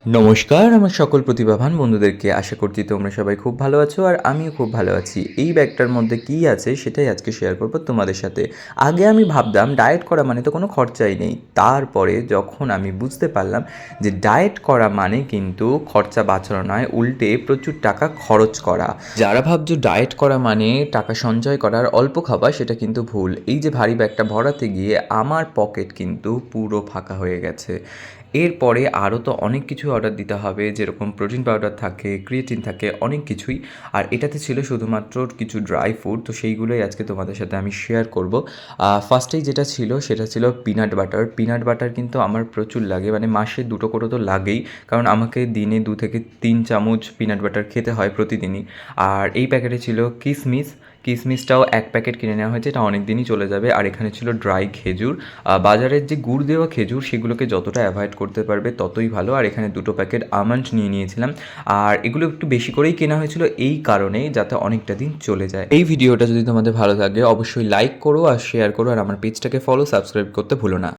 নমস্কার আমার সকল প্রতিভাবান বন্ধুদেরকে, আশা করছি তোমরা সবাই খুব ভালো আছো আর আমিও খুব ভালো আছি। এই ব্যাগটার মধ্যে কী আছে সেটাই আজকে শেয়ার করবো তোমাদের সাথে। আগে আমি ভাবতাম ডায়েট করা মানে তো কোনো খরচাই নেই, তারপরে যখন আমি বুঝতে পারলাম যে ডায়েট করা মানে কিন্তু খরচা বাঁচানো নয়, উল্টে প্রচুর টাকা খরচ করা। যারা ভাবছো ডায়েট করা মানে টাকা সঞ্চয় করার অল্প খাবার, সেটা কিন্তু ভুল। এই যে ভারী ব্যাগটা ভরাতে গিয়ে আমার পকেট কিন্তু পুরো ফাঁকা হয়ে গেছে। এরপরে আরও তো অনেক কিছু অর্ডার দিতে হবে, যেরকম প্রোটিন পাউডার থাকে, ক্রিয়েটিন থাকে, অনেক কিছুই। আর এটাতে ছিল শুধুমাত্র কিছু ড্রাই ফ্রুট, তো সেইগুলোই আজকে তোমাদের সাথে আমি শেয়ার করব। ফার্স্টেই যেটা ছিল সেটা ছিল পিনাট বাটার। পিনাট বাটার কিন্তু আমার প্রচুর লাগে, মানে মাসে 2টো করে তো লাগেই, কারণ আমাকে দিনে 2 থেকে 3 চামচ পিনাট বাটার খেতে হয় প্রতিদিনই। আর এই প্যাকেটে ছিল কিশমিশ। কিশমিশটাও 1 প্যাকেট কিনে নেওয়া হয়েছে, এটা অনেক দিনই চলে যাবে। আর এখানে ছিল ড্রাই খেজুর। বাজারের যে গুড় দেওয়া খেজুর সেগুলোকে যতটা অ্যাভয়েড করতে পারবে ততই ভালো। আর এখানে 2টো প্যাকেট আমন্ড নিয়ে নিয়েছিলাম। আর এগুলো একটু বেশি করেই কেনা হয়েছিল এই কারণেই, যাতে অনেকটা দিন চলে যায়। এই ভিডিওটা যদি তোমাদের ভালো লাগে অবশ্যই লাইক করো আর শেয়ার করো, আর আমার পেজটাকে ফলো সাবস্ক্রাইব করতে ভুলো না।